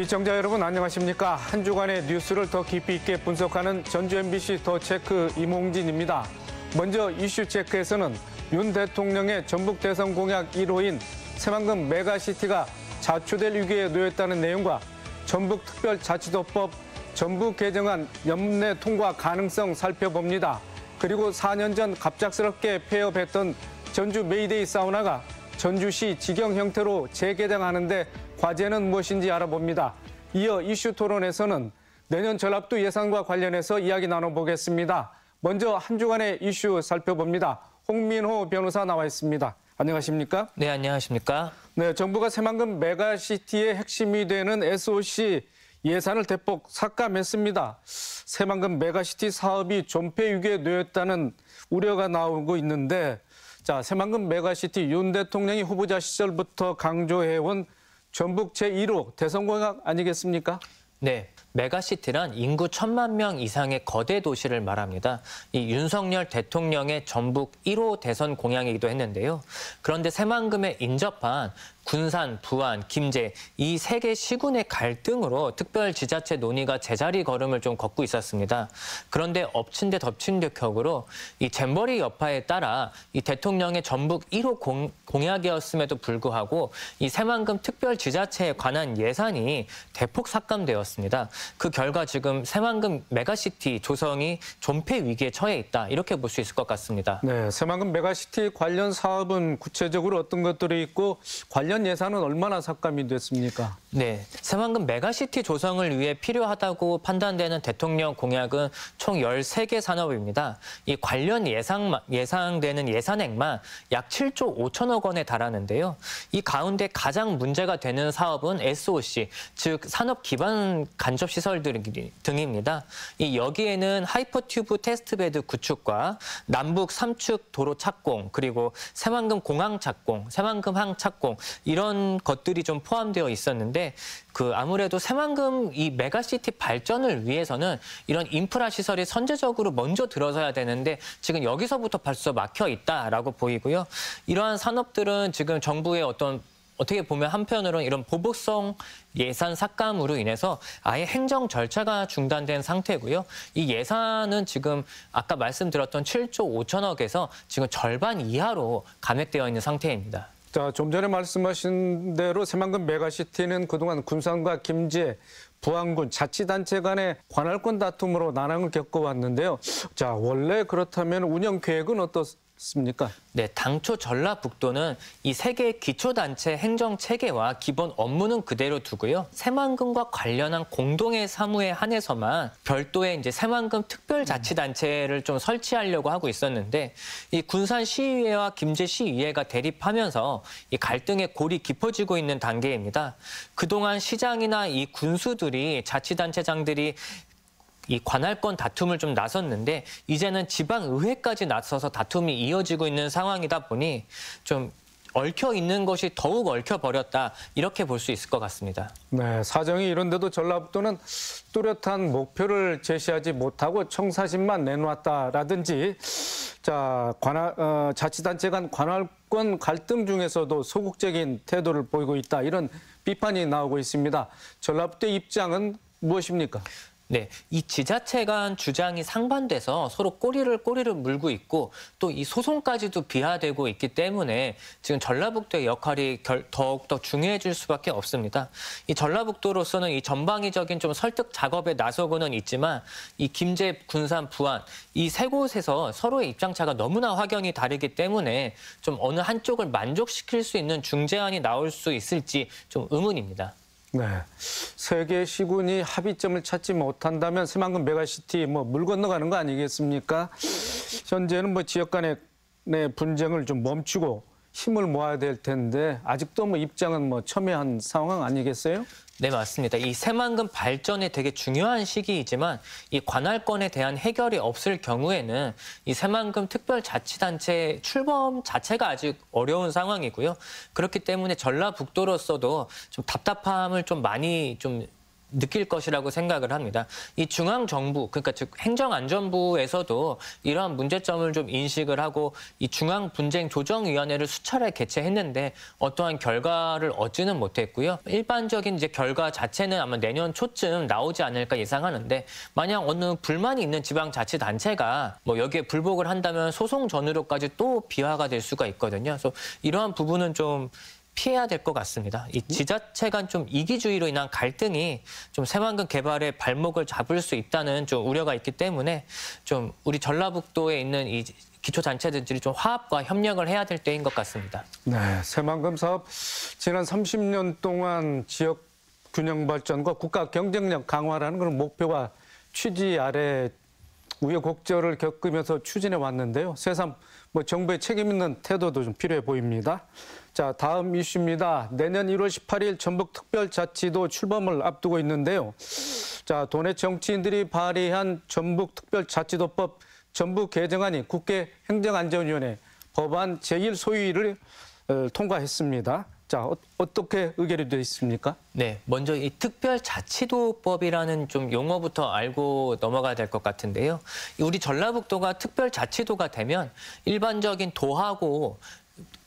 시청자 여러분 안녕하십니까? 한 주간의 뉴스를 더 깊이 있게 분석하는 전주 MBC 더 체크 임홍진입니다. 먼저 이슈 체크에서는 윤 대통령의 전북 대선 공약 1호인 새만금 메가시티가 자초될 위기에 놓였다는 내용과 전북특별자치도법 전부 개정안 연내 통과 가능성 살펴봅니다. 그리고 4년 전 갑작스럽게 폐업했던 전주 메이데이 사우나가 전주시 직영 형태로 재개장하는데 과제는 무엇인지 알아봅니다. 이어 이슈 토론에서는 내년 전랍도 예산과 관련해서 이야기 나눠보겠습니다. 먼저 한 주간의 이슈 살펴봅니다. 홍민호 변호사 나와 있습니다. 안녕하십니까? 네, 안녕하십니까? 네, 정부가 새만금 메가시티의 핵심이 되는 SOC 예산을 대폭 삭감했습니다. 새만금 메가시티 사업이 존폐 위기에 놓였다는 우려가 나오고 있는데, 자, 새만금 메가시티 윤 대통령이 후보자 시절부터 강조해온 전북 제1호 대선 공약 아니겠습니까? 네, 메가시티란 인구 1,000만 명 이상의 거대 도시를 말합니다. 이 윤석열 대통령의 전북 1호 대선 공약이기도 했는데요. 그런데 새만금에 인접한 군산, 부안, 김제 이 세 개 시군의 갈등으로 특별지자체 논의가 제자리 걸음을 좀 걷고 있었습니다. 그런데 엎친 데 덮친 격으로 이 잼버리 여파에 따라 이 대통령의 전북 1호 공약이었음에도 불구하고 이 새만금 특별지자체에 관한 예산이 대폭 삭감되었습니다. 그 결과 지금 새만금 메가시티 조성이 존폐 위기에 처해 있다. 이렇게 볼 수 있을 것 같습니다. 네, 새만금 메가시티 관련 사업은 구체적으로 어떤 것들이 있고 관련 예산은 얼마나 삭감이 됐습니까? 네, 새만금 메가시티 조성을 위해 필요하다고 판단되는 대통령 공약은 총 13개 산업입니다. 이 관련 예상되는 예산액만 약 7조 5천억 원에 달하는데요. 이 가운데 가장 문제가 되는 사업은 SOC, 즉 산업 기반 간접시설 등입니다. 이 여기에는 하이퍼튜브 테스트베드 구축과 남북 3축 도로 착공, 그리고 새만금 공항 착공, 새만금 항 착공 이런 것들이 좀 포함되어 있었는데 아무래도 새만금 이 메가시티 발전을 위해서는 이런 인프라 시설이 선제적으로 먼저 들어서야 되는데 지금 여기서부터 벌써 막혀 있다라고 보이고요. 이러한 산업들은 지금 정부의 어떻게 보면 한편으로는 이런 보복성 예산 삭감으로 인해서 아예 행정 절차가 중단된 상태고요. 이 예산은 지금 아까 말씀드렸던 7조 5천억에서 지금 절반 이하로 감액되어 있는 상태입니다. 자, 좀 전에 말씀하신 대로 새만금 메가시티는 그동안 군산과 김제, 부안군 자치단체 간의 관할권 다툼으로 난항을 겪어왔는데요. 자, 원래 그렇다면 운영 계획은 어떻습니까? 네, 당초 전라북도는 이 세 개의 기초단체 행정 체계와 기본 업무는 그대로 두고요. 새만금과 관련한 공동의 사무에 한해서만 별도의 이제 새만금 특별자치단체를 좀 설치하려고 하고 있었는데 이 군산시의회와 김제시의회가 대립하면서 이 갈등의 골이 깊어지고 있는 단계입니다. 그동안 시장이나 이 군수들이 자치단체장들이 이 관할권 다툼을 좀 나섰는데 이제는 지방의회까지 나서서 다툼이 이어지고 있는 상황이다 보니 좀 얽혀 있는 것이 더욱 얽혀버렸다 이렇게 볼 수 있을 것 같습니다. 네, 사정이 이런데도 전라북도는 뚜렷한 목표를 제시하지 못하고 청사진만 내놓았다라든지 자, 자치단체 간 관할권 갈등 중에서도 소극적인 태도를 보이고 있다 이런 비판이 나오고 있습니다. 전라북도의 입장은 무엇입니까? 네, 이 지자체 간 주장이 상반돼서 서로 꼬리를 물고 있고 또 이 소송까지도 비화되고 있기 때문에 지금 전라북도의 역할이 더욱더 중요해질 수밖에 없습니다. 이 전라북도로서는 이 전방위적인 좀 설득 작업에 나서고는 있지만 이 김제, 군산, 부안 이 세 곳에서 서로의 입장차가 너무나 확연히 다르기 때문에 좀 어느 한쪽을 만족시킬 수 있는 중재안이 나올 수 있을지 좀 의문입니다. 네, 세 개 시군이 합의점을 찾지 못한다면 새만금 메가시티 물 건너가는 거 아니겠습니까? 현재는 지역 간의 분쟁을 좀 멈추고 힘을 모아야 될 텐데 아직도 입장은 첨예한 상황 아니겠어요? 네, 맞습니다. 이 새만금 발전에 되게 중요한 시기이지만 이 관할권에 대한 해결이 없을 경우에는 이 새만금 특별자치단체 출범 자체가 아직 어려운 상황이고요. 그렇기 때문에 전라북도로서도 좀 답답함을 좀 많이 좀 느낄 것이라고 생각을 합니다. 이 중앙정부, 그러니까 즉 행정안전부에서도 이러한 문제점을 좀 인식을 하고 이 중앙분쟁조정위원회를 수차례 개최했는데 어떠한 결과를 얻지는 못했고요. 일반적인 이제 결과 자체는 아마 내년 초쯤 나오지 않을까 예상하는데 만약 어느 불만이 있는 지방자치단체가 뭐 여기에 불복을 한다면 소송 전으로까지 또 비화가 될 수가 있거든요. 그래서 이러한 부분은 좀 피해야 될 것 같습니다. 이 지자체 간 좀 이기주의로 인한 갈등이 좀 새만금 개발의 발목을 잡을 수 있다는 좀 우려가 있기 때문에 좀 우리 전라북도에 있는 이 기초단체들이 좀 화합과 협력을 해야 될 때인 것 같습니다. 네, 새만금 사업 지난 30년 동안 지역 균형 발전과 국가 경쟁력 강화라는 그런 목표와 취지 아래 우여곡절을 겪으면서 추진해 왔는데요. 새삼 정부의 책임 있는 태도도 좀 필요해 보입니다. 자, 다음 이슈입니다. 내년 1월 18일 전북특별자치도 출범을 앞두고 있는데요. 자, 도내 정치인들이 발의한 전북특별자치도법 전부 개정안이 국회 행정안전위원회 법안 제1소위를 통과했습니다. 자, 어떻게 의결이 되어 있습니까? 네, 먼저 이 특별자치도법이라는 좀 용어부터 알고 넘어가야 될 것 같은데요. 우리 전라북도가 특별자치도가 되면 일반적인 도하고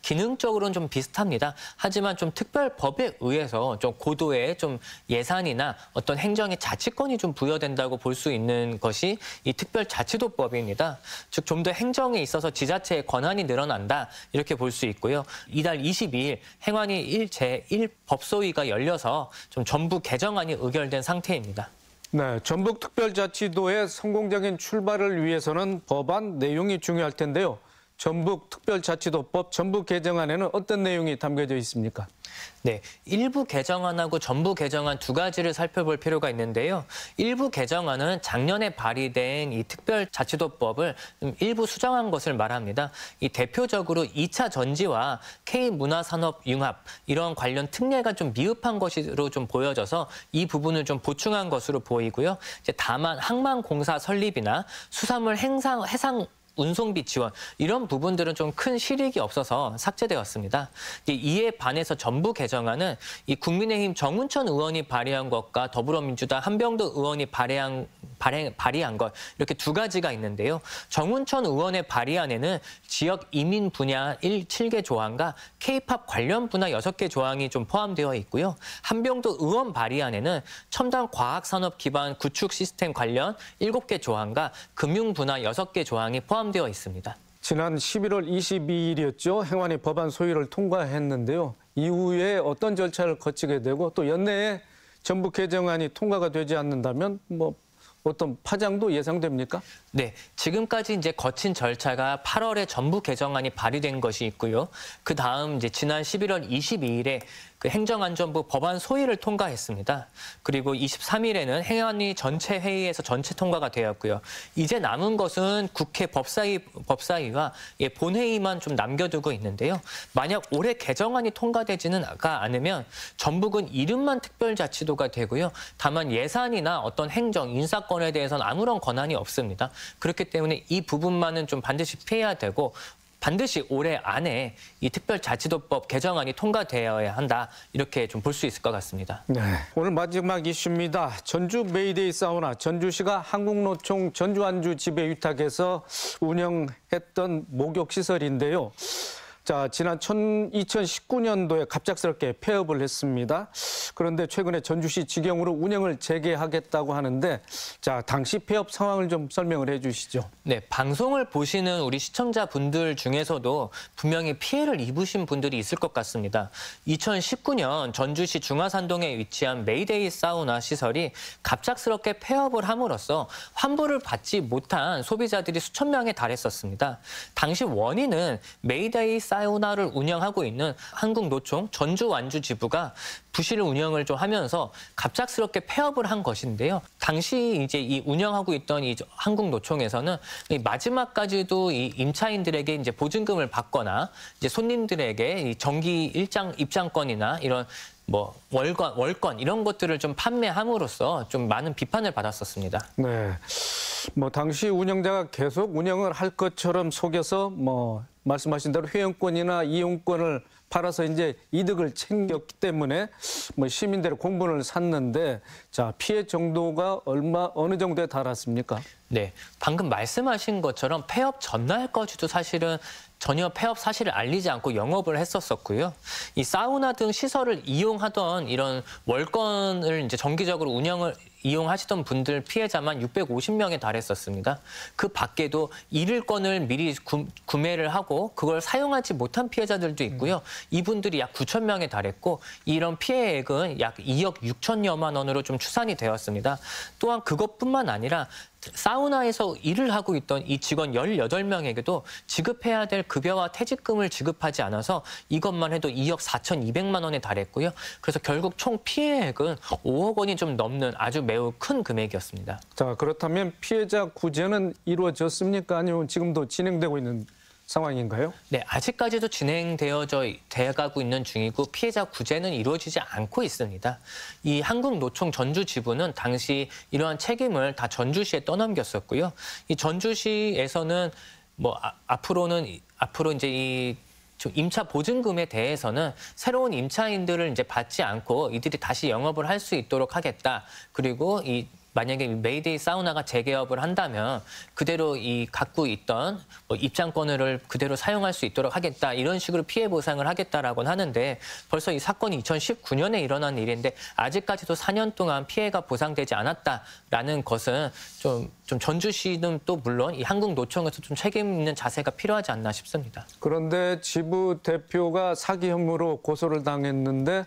기능적으로는 좀 비슷합니다. 하지만 좀 특별법에 의해서 좀 고도의 좀 예산이나 어떤 행정의 자치권이 좀 부여된다고 볼 수 있는 것이 이 특별자치도법입니다. 즉 좀 더 행정에 있어서 지자체의 권한이 늘어난다 이렇게 볼 수 있고요. 이달 22일 행안위 제1 법소위가 열려서 좀 전부 개정안이 의결된 상태입니다. 네, 전북특별자치도의 성공적인 출발을 위해서는 법안 내용이 중요할 텐데요. 전북특별자치도법 전부 개정안에는 어떤 내용이 담겨져 있습니까? 네, 일부 개정안하고 전부 개정안 두 가지를 살펴볼 필요가 있는데요. 일부 개정안은 작년에 발의된 이 특별자치도법을 일부 수정한 것을 말합니다. 이 대표적으로 2차 전지와 K문화산업 융합 이런 관련 특례가 좀 미흡한 것으로 좀 보여져서 이 부분을 좀 보충한 것으로 보이고요. 이제 다만 항만공사 설립이나 수산물 해상 운송비 지원 이런 부분들은 좀 큰 실익이 없어서 삭제되었습니다. 이에 반해서 전부 개정안은 이 국민의힘 정운천 의원이 발의한 것과 더불어민주당 한병도 의원이 발의한 것 이렇게 두 가지가 있는데요. 정운천 의원의 발의안에는 지역 이민 분야 7개 조항과 K-팝 관련 분야 6개 조항이 좀 포함되어 있고요. 한병도 의원 발의안에는 첨단 과학산업 기반 구축 시스템 관련 7개 조항과 금융 분야 6개 조항이 포함되어 있습니다. 지난 11월 22일이었죠. 행안위 법안 소위를 통과했는데요. 이후에 어떤 절차를 거치게 되고 또 연내에 전부 개정안이 통과가 되지 않는다면 어떤 파장도 예상됩니까? 네, 지금까지 이제 거친 절차가 8월에 전부 개정안이 발의된 것이 있고요. 그 다음 이제 지난 11월 22일에 그 행정안전부 법안 소위를 통과했습니다. 그리고 23일에는 행안위 전체 회의에서 전체 통과가 되었고요. 이제 남은 것은 국회 법사위와 본회의만 좀 남겨두고 있는데요. 만약 올해 개정안이 통과되지는 않으면 전북은 이름만 특별자치도가 되고요. 다만 예산이나 어떤 행정, 인사권에 대해서는 아무런 권한이 없습니다. 그렇기 때문에 이 부분만은 좀 반드시 피해야 되고 반드시 올해 안에 이 특별자치도법 개정안이 통과되어야 한다. 이렇게 좀 볼 수 있을 것 같습니다. 네, 오늘 마지막 이슈입니다. 전주 메이데이 사우나 전주시가 한국노총 전주안주 지배 위탁해서 운영했던 목욕시설인데요. 자, 지난 2019년도에 갑작스럽게 폐업을 했습니다. 그런데 최근에 전주시 직영으로 운영을 재개하겠다고 하는데, 자, 당시 폐업 상황을 좀 설명을 해 주시죠. 네, 방송을 보시는 우리 시청자분들 중에서도 분명히 피해를 입으신 분들이 있을 것 같습니다. 2019년 전주시 중화산동에 위치한 메이데이 사우나 시설이 갑작스럽게 폐업을 함으로써 환불을 받지 못한 소비자들이 수천 명에 달했었습니다. 당시 원인은 메이데이 사우나를 운영하고 있는 한국노총 전주완주지부가 부실 운영을 좀 하면서 갑작스럽게 폐업을 한 것인데요. 당시 이제 이 운영하고 있던 이 한국노총에서는 이 마지막까지도 이 임차인들에게 이제 보증금을 받거나 이제 손님들에게 이 정기 입장권이나 이런 월권 이런 것들을 좀 판매함으로써 좀 많은 비판을 받았었습니다. 네, 당시 운영자가 계속 운영을 할 것처럼 속여서 말씀하신 대로 회원권이나 이용권을 팔아서 이제 이득을 챙겼기 때문에 뭐 시민들의 공분을 샀는데 자, 피해 정도가 어느 정도에 달았습니까? 네, 방금 말씀하신 것처럼 폐업 전날까지도 사실은 전혀 폐업 사실을 알리지 않고 영업을 했었었고요. 이 사우나 등 시설을 이용하던 이런 월권을 이제 정기적으로 이용하시던 분들 피해자만 650명에 달했었습니다. 그 밖에도 일일권을 미리 구매를 하고 그걸 사용하지 못한 피해자들도 있고요. 이분들이 약 9천 명에 달했고 이런 피해액은 약 2억 6천여만 원으로 좀 추산이 되었습니다. 또한 그것뿐만 아니라 사우나에서 일을 하고 있던 이 직원 18명에게도 지급해야 될 급여와 퇴직금을 지급하지 않아서 이것만 해도 2억 4,200만 원에 달했고요. 그래서 결국 총 피해액은 5억 원이 좀 넘는 아주 매우 큰 금액이었습니다. 자, 그렇다면 피해자 구제는 이루어졌습니까? 아니면 지금도 진행되고 있는 상황인가요? 네, 아직까지도 돼가고 있는 중이고 피해자 구제는 이루어지지 않고 있습니다. 이 한국노총 전주지부는 당시 이러한 책임을 다 전주시에 떠넘겼었고요. 이 전주시에서는 뭐 앞으로 이제 이 임차 보증금에 대해서는 새로운 임차인들을 이제 받지 않고 이들이 다시 영업을 할 수 있도록 하겠다. 그리고 만약에 메이데이 사우나가 재개업을 한다면 그대로 이 갖고 있던 뭐 입장권을 그대로 사용할 수 있도록 하겠다. 이런 식으로 피해 보상을 하겠다라고는 하는데 벌써 이 사건이 2019년에 일어난 일인데 아직까지도 4년 동안 피해가 보상되지 않았다라는 것은 좀 전주시는 또 물론 이 한국노총에서 좀 책임 있는 자세가 필요하지 않나 싶습니다. 그런데 지부 대표가 사기 혐의로 고소를 당했는데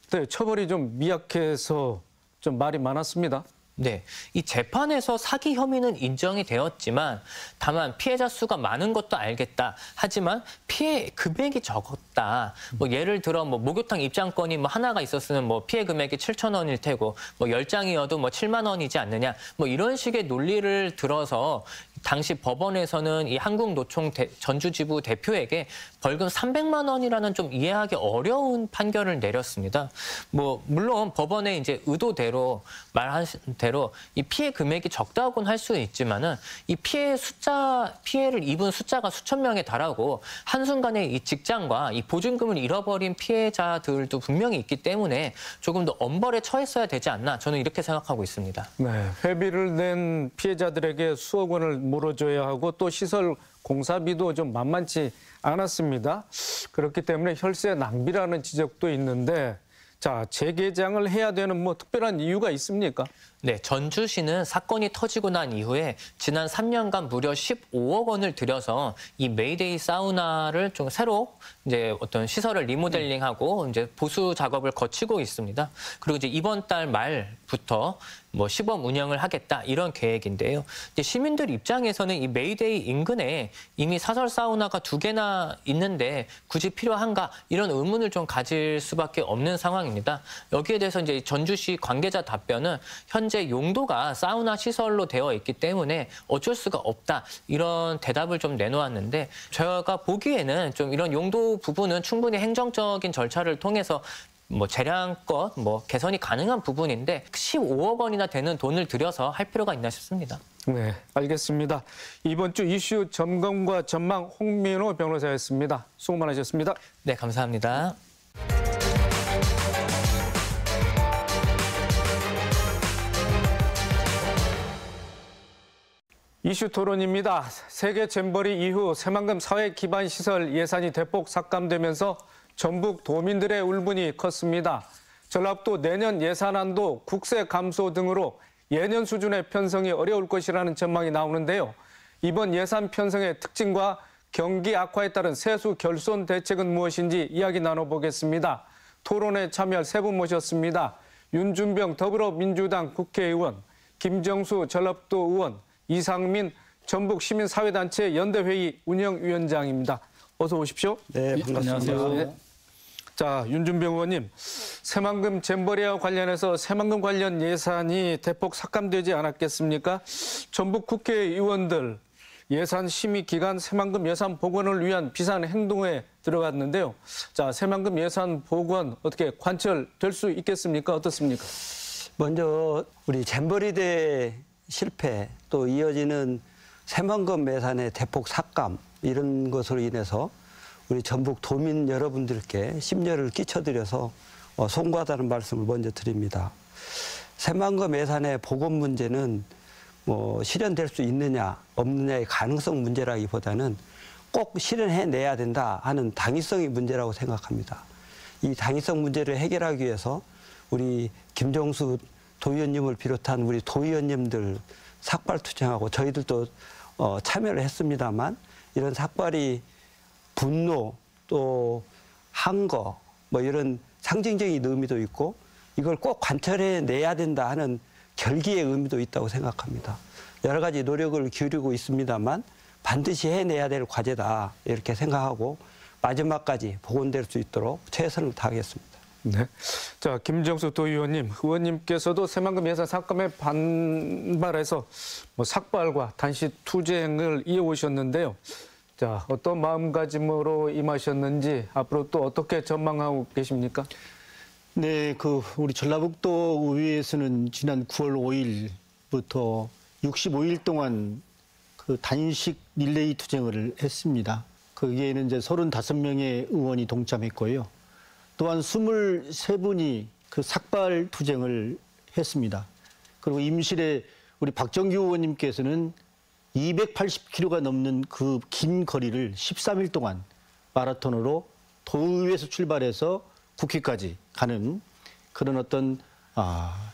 네, 처벌이 좀 미약해서 좀 말이 많았습니다. 네, 이 재판에서 사기 혐의는 인정이 되었지만 다만 피해자 수가 많은 것도 알겠다. 하지만 피해 금액이 적었다. 뭐 예를 들어 뭐 목욕탕 입장권이 뭐 하나가 있었으면 뭐 피해 금액이 7천 원일 테고 뭐 10장이어도 뭐 7만 원이지 않느냐. 뭐 이런 식의 논리를 들어서 당시 법원에서는 이 한국노총 전주지부 대표에게 벌금 300만 원이라는 좀 이해하기 어려운 판결을 내렸습니다. 뭐 물론 법원의 이제 의도대로 말하신 대로 이 피해 금액이 적다고는 할 수 있지만은 이 피해를 입은 숫자가 수천 명에 달하고 한순간에 이 직장과 이 보증금을 잃어버린 피해자들도 분명히 있기 때문에 조금 더 엄벌에 처했어야 되지 않나 저는 이렇게 생각하고 있습니다. 네, 회비를 낸 피해자들에게 수억 원을 물어줘야 하고 또 시설 공사비도 좀 만만치 않았습니다. 그렇기 때문에 혈세 낭비라는 지적도 있는데 자, 재개장을 해야 되는 뭐 특별한 이유가 있습니까? 네, 전주시는 사건이 터지고 난 이후에 지난 3년간 무려 15억 원을 들여서 이 메이데이 사우나를 좀 새로 이제 어떤 시설을 리모델링하고 이제 보수 작업을 거치고 있습니다. 그리고 이제 이번 달 말부터 뭐 시범 운영을 하겠다 이런 계획인데요. 이제 시민들 입장에서는 이 메이데이 인근에 이미 사설 사우나가 2개나 있는데 굳이 필요한가 이런 의문을 좀 가질 수밖에 없는 상황입니다. 여기에 대해서 이제 전주시 관계자 답변은 현재 용도가 사우나 시설로 되어 있기 때문에 어쩔 수가 없다 이런 대답을 좀 내놓았는데 제가 보기에는 좀 이런 용도 부분은 충분히 행정적인 절차를 통해서 뭐 재량껏 뭐 개선이 가능한 부분인데 15억 원이나 되는 돈을 들여서 할 필요가 있나 싶습니다. 네, 알겠습니다. 이번 주 이슈 점검과 전망 홍민호 변호사였습니다. 수고 많으셨습니다. 네, 감사합니다. 이슈 토론입니다. 세계 잼버리 이후 새만금 사회 기반 시설 예산이 대폭 삭감되면서 전북 도민들의 울분이 컸습니다. 전라북도 내년 예산안도 국세 감소 등으로 예년 수준의 편성이 어려울 것이라는 전망이 나오는데요. 이번 예산 편성의 특징과 경기 악화에 따른 세수 결손 대책은 무엇인지 이야기 나눠보겠습니다. 토론에 참여할 세 분 모셨습니다. 윤준병 더불어민주당 국회의원, 김정수 전라북도 의원, 이상민 전북시민사회단체 연대회의 운영위원장입니다. 어서 오십시오. 네, 반갑습니다. 네. 자, 윤준병 의원님, 새만금 잼버리와 관련해서 새만금 관련 예산이 대폭 삭감되지 않았겠습니까? 전북 국회의원들 예산 심의 기간 새만금 예산 복원을 위한 비상 행동에 들어갔는데요. 자, 새만금 예산 복원 어떻게 관철될 수 있겠습니까? 어떻습니까? 먼저 우리 잼버리대 실패 또 이어지는 새만금 예산의 대폭 삭감 이런 것으로 인해서 우리 전북 도민 여러분들께 심려를 끼쳐드려서 송구하다는 말씀을 먼저 드립니다. 새만금 예산의 보건 문제는 뭐 실현될 수 있느냐 없느냐의 가능성 문제라기보다는 꼭 실현해내야 된다 하는 당위성의 문제라고 생각합니다. 이 당위성 문제를 해결하기 위해서 우리 김정수 도의원님을 비롯한 우리 도의원님들 삭발 투쟁하고 저희들도 참여를 했습니다만 이런 삭발이 분노 또 항거 뭐 이런 상징적인 의미도 있고 이걸 꼭 관철해내야 된다 하는 결기의 의미도 있다고 생각합니다. 여러 가지 노력을 기울이고 있습니다만 반드시 해내야 될 과제다 이렇게 생각하고 마지막까지 복원될 수 있도록 최선을 다하겠습니다. 네. 자, 김정수 도의원님, 의원님께서도 새만금 예산 삭감에 반발해서 삭발과 단시 투쟁을 이어오셨는데요. 자, 어떤 마음가짐으로 임하셨는지 앞으로 또 어떻게 전망하고 계십니까? 네, 우리 전라북도 의회에서는 지난 9월 5일부터 65일 동안 단식 릴레이 투쟁을 했습니다. 거기에는 이제 35명의 의원이 동참했고요. 또한 23분이 삭발 투쟁을 했습니다. 그리고 임실에 우리 박정규 의원님께서는 280km가 넘는 그 긴 거리를 13일 동안 마라톤으로 도의회에서 출발해서 국회까지 가는 그런 어떤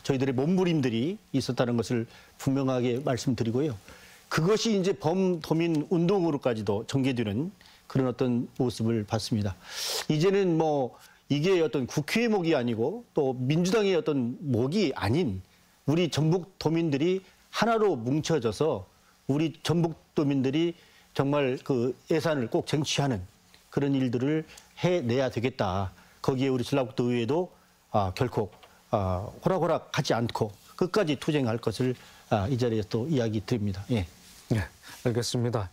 저희들의 몸부림들이 있었다는 것을 분명하게 말씀드리고요. 그것이 이제 범도민 운동으로까지도 전개되는 그런 어떤 모습을 봤습니다. 이제는 뭐 이게 어떤 국회의 목이 아니고 또 민주당의 어떤 목이 아닌 우리 전북 도민들이 하나로 뭉쳐져서 우리 전북 도민들이 정말 예산을 꼭 쟁취하는 그런 일들을 해내야 되겠다. 거기에 우리 전라북도 의회도 결코 호락호락하지 않고 끝까지 투쟁할 것을 이 자리에서 또 이야기 드립니다. 예. 네, 알겠습니다.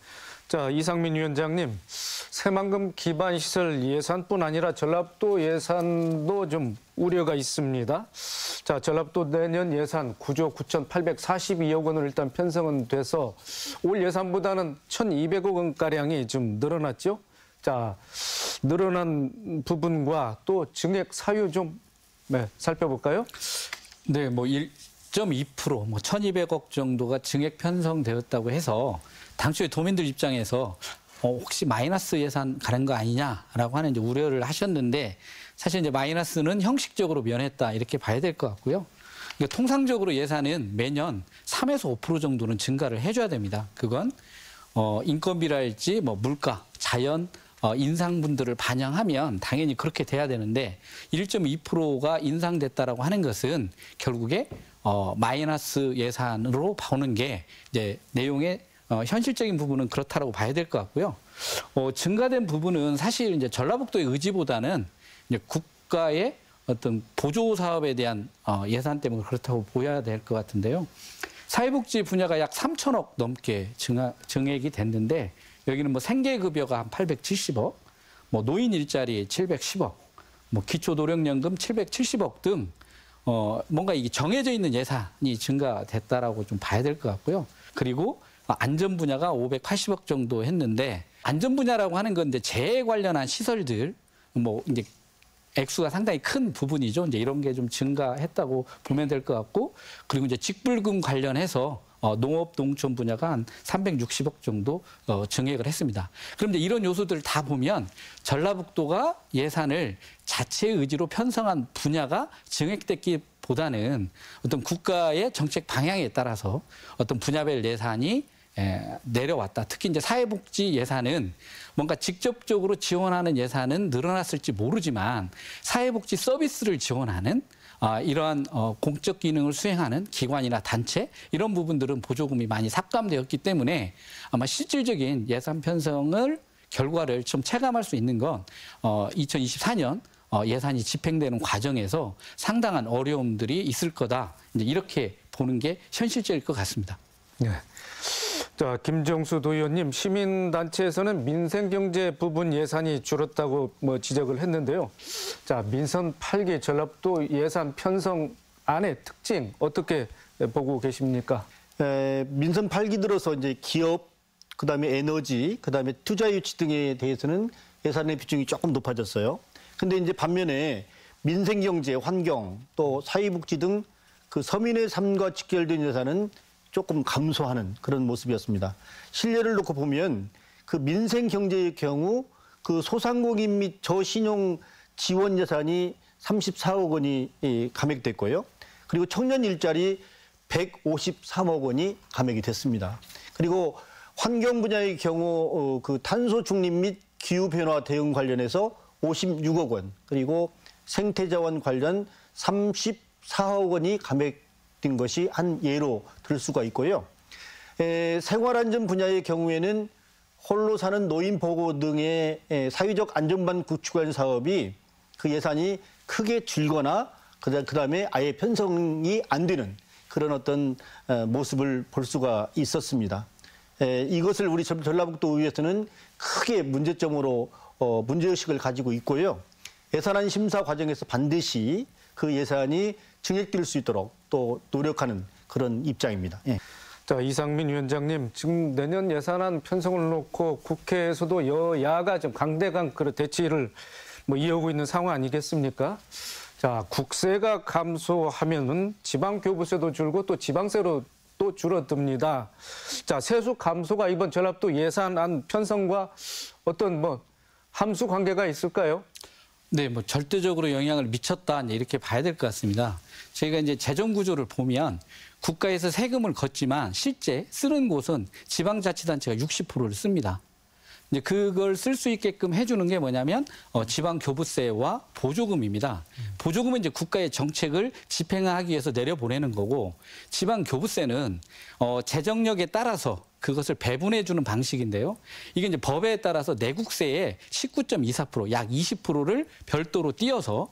자, 이상민 위원장님, 새만금 기반시설 예산뿐 아니라 전라북도 예산도 좀 우려가 있습니다. 자, 전라북도 내년 예산 9조 9,842억 원으로 일단 편성은 돼서 올 예산보다는 1,200억 원가량이 좀 늘어났죠. 자, 늘어난 부분과 또 증액 사유 좀 살펴볼까요? 네, 1.2%, 1,200억 정도가 증액 편성되었다고 해서 당초에 도민들 입장에서 혹시 마이너스 예산 가는 거 아니냐라고 하는 이제 우려를 하셨는데 사실 이제 마이너스는 형식적으로 면했다 이렇게 봐야 될 것 같고요. 그러니까 통상적으로 예산은 매년 3에서 5% 정도는 증가를 해줘야 됩니다. 그건 인건비랄지 물가, 자연, 인상분들을 반영하면 당연히 그렇게 돼야 되는데 1.2%가 인상됐다라고 하는 것은 결국에 마이너스 예산으로 보는 게 이제 내용의 현실적인 부분은 그렇다라고 봐야 될 것 같고요. 증가된 부분은 사실 이제 전라북도의 의지보다는 이제 국가의 어떤 보조 사업에 대한 예산 때문에 그렇다고 보여야 될 것 같은데요. 사회복지 분야가 약 3천억 넘게 증액이 됐는데 여기는 생계급여가 한 870억, 노인 일자리 710억, 기초노령연금 770억 등 뭔가 이게 정해져 있는 예산이 증가됐다라고 좀 봐야 될 것 같고요. 그리고 안전 분야가 580억 정도 했는데 안전 분야라고 하는 건 이제 재해 관련한 시설들 이제 액수가 상당히 큰 부분이죠. 이제 이런 게 좀 증가했다고 보면 될 것 같고 그리고 이제 직불금 관련해서 농업, 농촌 분야가 한 360억 정도 증액을 했습니다. 그런데 이런 요소들을 다 보면 전라북도가 예산을 자체의 의지로 편성한 분야가 증액됐기보다는 어떤 국가의 정책 방향에 따라서 어떤 분야별 예산이 내려왔다. 특히 이제 사회복지 예산은 뭔가 직접적으로 지원하는 예산은 늘어났을지 모르지만 사회복지 서비스를 지원하는 이러한 공적 기능을 수행하는 기관이나 단체 이런 부분들은 보조금이 많이 삭감되었기 때문에 아마 실질적인 예산 편성을 결과를 좀 체감할 수 있는 건 2024년 예산이 집행되는 과정에서 상당한 어려움들이 있을 거다. 이제 이렇게 보는 게 현실적일 것 같습니다. 네. 자, 김정수 도의원님, 시민단체에서는 민생경제 부분 예산이 줄었다고 지적을 했는데요. 자, 민선 8기 전라북도 예산 편성 안의 특징 어떻게 보고 계십니까? 민선 8기 들어서 이제 기업, 그다음에 에너지, 그다음에 투자 유치 등에 대해서는 예산의 비중이 조금 높아졌어요. 근데 이제 반면에 민생경제, 환경, 또 사회복지 등 그 서민의 삶과 직결된 예산은 조금 감소하는 그런 모습이었습니다. 신뢰를 놓고 보면 그 민생경제의 경우 그 소상공인 및 저신용 지원 예산이 34억 원이 감액됐고요. 그리고 청년 일자리 153억 원이 감액이 됐습니다. 그리고 환경 분야의 경우 그 탄소 중립 및 기후 변화 대응 관련해서 56억 원, 그리고 생태자원 관련 34억 원이 감액된 것이 한 예로 들 수가 있고요. 생활안전 분야의 경우에는 홀로 사는 노인 보호 등의 사회적 안전망 구축한 사업이 그 예산이 크게 줄거나 그다음에 아예 편성이 안 되는 그런 어떤 모습을 볼 수가 있었습니다. 이것을 우리 전라북도의회에서는 크게 문제점으로 문제의식을 가지고 있고요. 예산안 심사 과정에서 반드시 그 예산이 증액될 수 있도록 또 노력하는 그런 입장입니다. 예. 자, 이상민 위원장님, 지금 내년 예산안 편성을 놓고 국회에서도 여야가 좀 강대강 그런 대치를 이어오고 있는 상황 아니겠습니까? 자, 국세가 감소하면은 지방교부세도 줄고 또 지방세로 또 줄어듭니다. 자, 세수 감소가 이번 전라북도 예산안 편성과 어떤 함수 관계가 있을까요? 네, 절대적으로 영향을 미쳤다 이렇게 봐야 될 것 같습니다. 저희가 이제 재정 구조를 보면 국가에서 세금을 걷지만 실제 쓰는 곳은 지방자치단체가 60%를 씁니다. 이제 그걸 쓸 수 있게끔 해주는 게 뭐냐면 지방교부세와 보조금입니다. 보조금은 이제 국가의 정책을 집행하기 위해서 내려보내는 거고, 지방교부세는 재정력에 따라서 그것을 배분해 주는 방식인데요. 이게 이제 법에 따라서 내국세의 19.24%, 약 20%를 별도로 띄어서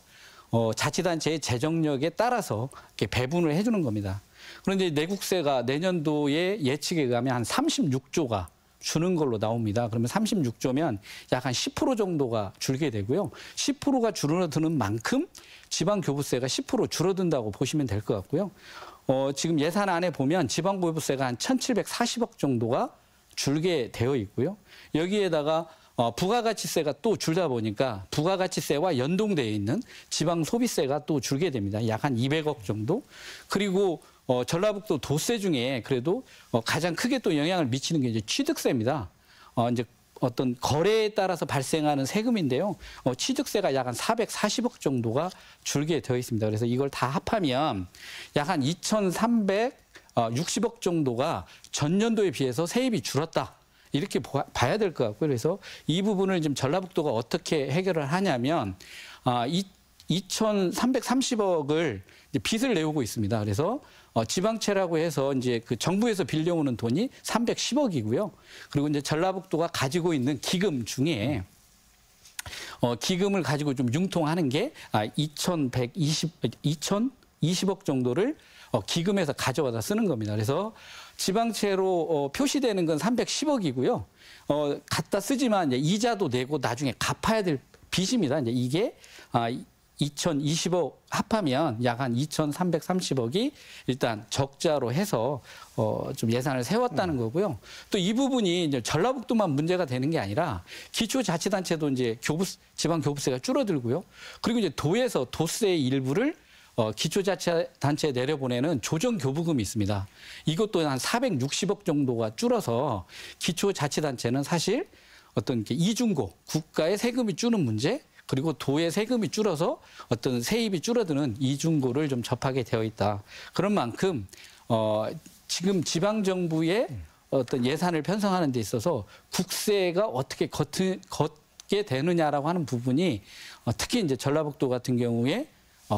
자치단체의 재정력에 따라서 이렇게 배분을 해주는 겁니다. 그런데 내국세가 내년도에 예측에 의하면 한 36조가 주는 걸로 나옵니다. 그러면 36조면 약 한 10% 정도가 줄게 되고요. 10%가 줄어드는 만큼 지방교부세가 10% 줄어든다고 보시면 될 것 같고요. 지금 예산안에 보면 지방교부세가 한 1,740억 정도가 줄게 되어 있고요. 여기에다가 부가가치세가 또 줄다 보니까 부가가치세와 연동되어 있는 지방소비세가 또 줄게 됩니다. 약 한 200억 정도. 그리고 전라북도 도세 중에 그래도 가장 크게 또 영향을 미치는 게 이제 취득세입니다. 이제 어떤 거래에 따라서 발생하는 세금인데요. 취득세가 약 한 440억 정도가 줄게 되어 있습니다. 그래서 이걸 다 합하면 약 한 2,360억 정도가 전년도에 비해서 세입이 줄었다. 이렇게 봐야 될 것 같고요. 그래서 이 부분을 지금 전라북도가 어떻게 해결을 하냐면 2,330억을 빚을 내오고 있습니다. 그래서 지방채라고 해서 이제 그 정부에서 빌려오는 돈이 310억이고요. 그리고 이제 전라북도가 가지고 있는 기금 중에 기금을 가지고 좀 융통하는 게 2,020억 정도를 기금에서 가져와다 쓰는 겁니다. 그래서 지방채로 표시되는 건 310억이고요. 갖다 쓰지만 이제 이자도 내고 나중에 갚아야 될 빚입니다. 이제 이게 2,020억 합하면 약 한 2,330억이 일단 적자로 해서 좀 예산을 세웠다는 거고요. 또 이 부분이 이제 전라북도만 문제가 되는 게 아니라 기초자치단체도 이제 지방교부세가 줄어들고요. 그리고 이제 도에서 도세의 일부를 기초자치단체에 내려보내는 조정교부금이 있습니다. 이것도 한 460억 정도가 줄어서 기초자치단체는 사실 어떤 이중고, 국가의 세금이 줄는 문제, 그리고 도의 세금이 줄어서 어떤 세입이 줄어드는 이중고를 좀 접하게 되어 있다. 그런 만큼 지금 지방정부의 어떤 예산을 편성하는 데 있어서 국세가 어떻게 걷게 되느냐라고 하는 부분이 특히 이제 전라북도 같은 경우에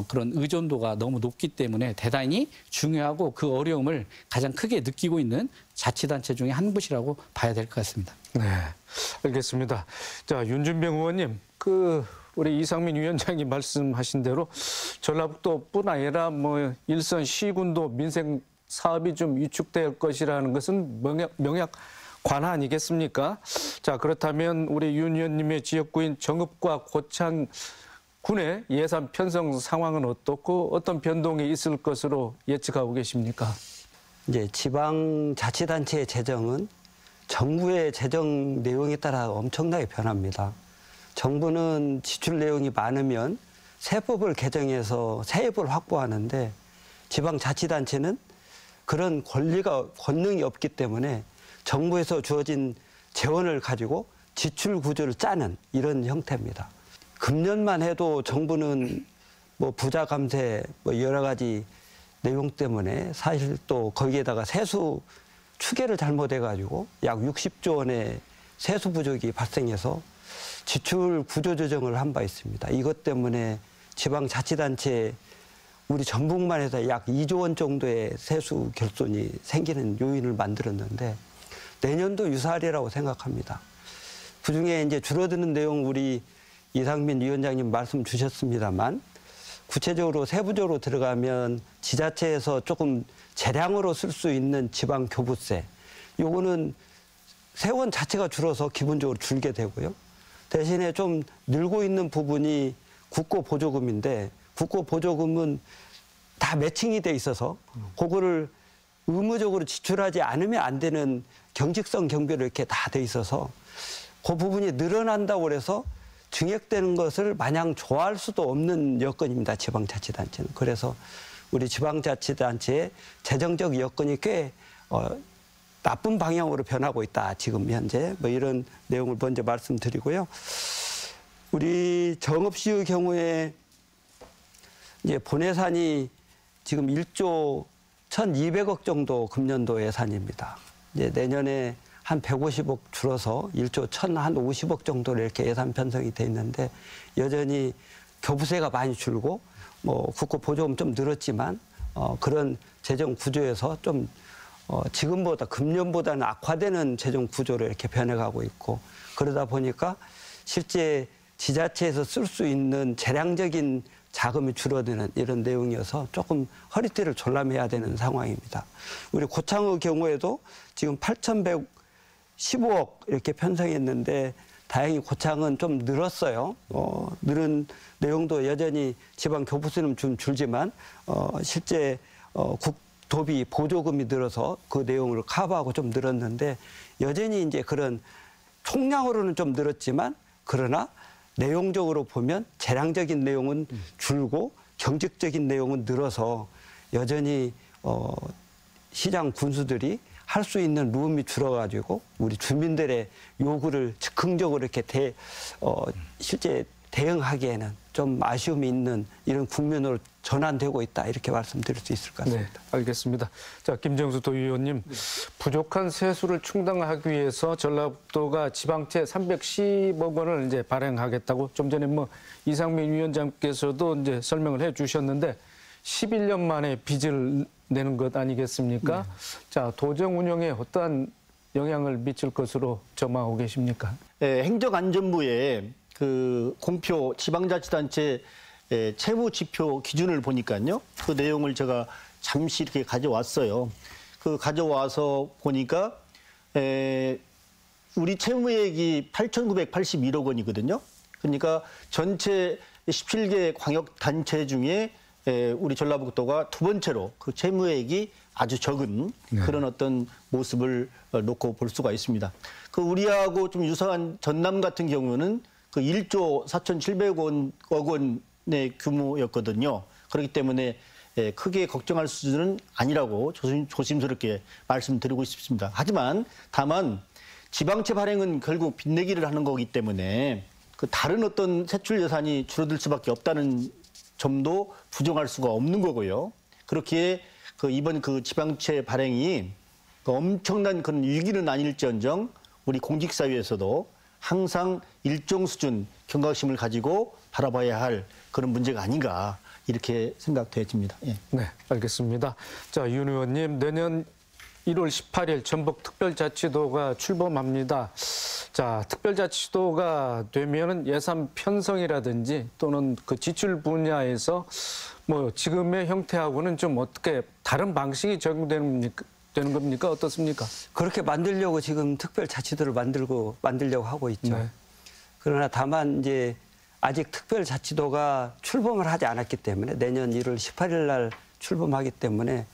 그런 의존도가 너무 높기 때문에 대단히 중요하고 그 어려움을 가장 크게 느끼고 있는 자치단체 중에 한 곳이라고 봐야 될 것 같습니다. 네, 알겠습니다. 자, 윤준병 의원님, 우리 이상민 위원장이 말씀하신 대로 전라북도뿐 아니라 일선 시군도 민생 사업이 좀 위축될 것이라는 것은 명약 관하 아니겠습니까? 자, 그렇다면 우리 윤 의원님의 지역구인 정읍과 고창 군의 예산 편성 상황은 어떻고 어떤 변동이 있을 것으로 예측하고 계십니까? 이제 지방자치단체의 재정은 정부의 재정 내용에 따라 엄청나게 변합니다. 정부는 지출 내용이 많으면 세법을 개정해서 세입을 확보하는데 지방자치단체는 그런 권능이 없기 때문에 정부에서 주어진 재원을 가지고 지출 구조를 짜는 이런 형태입니다. 금년만 해도 정부는 뭐 부자 감세 뭐 여러 가지 내용 때문에 사실 또 거기에다가 세수 추계를 잘못해가지고 약 60조 원의 세수 부족이 발생해서 지출 구조 조정을 한 바 있습니다. 이것 때문에 지방자치단체 우리 전북만 해서 약 2조 원 정도의 세수 결손이 생기는 요인을 만들었는데 내년도 유사하리라고 생각합니다. 그중에 이제 줄어드는 내용 우리 이상민 위원장님 말씀 주셨습니다만 구체적으로 세부적으로 들어가면 지자체에서 조금 재량으로 쓸 수 있는 지방 교부세 요거는 세원 자체가 줄어서 기본적으로 줄게 되고요. 대신에 좀 늘고 있는 부분이 국고보조금인데 국고보조금은 다 매칭이 돼 있어서 그거를 의무적으로 지출하지 않으면 안 되는 경직성 경비로 이렇게 다 돼 있어서 그 부분이 늘어난다고 해서 증액되는 것을 마냥 좋아할 수도 없는 여건입니다. 지방자치단체는. 그래서 우리 지방자치단체의 재정적 여건이 꽤 나쁜 방향으로 변하고 있다. 지금 현재 뭐 이런 내용을 먼저 말씀드리고요. 우리 정읍시의 경우에 이제 본예산이 지금 1조 1,200억 정도 금년도 예산입니다. 이제 내년에 한 150억 줄어서 1조 1,050억 정도로 이렇게 예산 편성이 돼 있는데 여전히 교부세가 많이 줄고 뭐 국고 보조금 좀 늘었지만 그런 재정 구조에서 좀 지금보다 금년보다는 악화되는 재정 구조로 이렇게 변해가고 있고 그러다 보니까 실제 지자체에서 쓸 수 있는 재량적인 자금이 줄어드는 이런 내용이어서 조금 허리띠를 졸라매야 되는 상황입니다. 우리 고창의 경우에도 지금 8,115억 이렇게 편성했는데 다행히 고창은 좀 늘었어요. 늘은 내용도 여전히 지방 교부세는 좀 줄지만 실제 국도비 보조금이 늘어서 그 내용을 커버하고 좀 늘었는데 여전히 이제 그런 총량으로는 좀 늘었지만 그러나 내용적으로 보면 재량적인 내용은 줄고 경직적인 내용은 늘어서 여전히 시장 군수들이 할 수 있는 룸이 줄어가지고 우리 주민들의 요구를 즉흥적으로 이렇게 실제 대응하기에는 좀 아쉬움이 있는 이런 국면으로 전환되고 있다 이렇게 말씀드릴 수 있을 것 같습니다. 네, 알겠습니다. 자, 김정수 도의원님, 부족한 세수를 충당하기 위해서 전라북도가 지방채 310억 원을 이제 발행하겠다고 좀 전에 뭐 이상민 위원장께서도 이제 설명을 해주셨는데 11년 만에 빚을 내는 것 아니겠습니까? 네. 자, 도정 운영에 어떠한 영향을 미칠 것으로 전망하고 계십니까? 네, 행정안전부의 그 공표 지방자치단체 채무 지표 기준을 보니까요. 그 내용을 제가 잠시 이렇게 가져왔어요. 그 가져와서 보니까 우리 채무액이 8,981억 원이거든요. 그러니까 전체 17개 광역단체 중에 우리 전라북도가 두 번째로 그 채무액이 아주 적은 그런 어떤 모습을 놓고 볼 수가 있습니다. 그 우리하고 좀 유사한 전남 같은 경우는 그 1조 4,700억 원의 규모였거든요. 그렇기 때문에 크게 걱정할 수준은 아니라고 조심스럽게 말씀드리고 싶습니다. 하지만 다만 지방채 발행은 결국 빚내기를 하는 거기 때문에 그 다른 어떤 세출 예산이 줄어들 수밖에 없다는 점도 부정할 수가 없는 거고요. 그렇기에 그 이번 그 지방채 발행이 그 엄청난 그런 위기는 아닐지언정 우리 공직사회에서도 항상 일정 수준 경각심을 가지고 바라봐야 할 그런 문제가 아닌가 이렇게 생각되어집니다. 예. 네, 알겠습니다. 자, 윤 의원님, 내년 1월 18일 전북특별자치도가 출범합니다. 자, 특별자치도가 되면은 예산 편성이라든지 또는 그 지출 분야에서 뭐 지금의 형태하고는 좀 어떻게 다른 방식이 적용되는 겁니까? 어떻습니까? 그렇게 만들려고 지금 특별자치도를 만들려고 하고 있죠. 네. 그러나 다만 이제 아직 특별자치도가 출범을 하지 않았기 때문에 내년 1월 18일 날 출범하기 때문에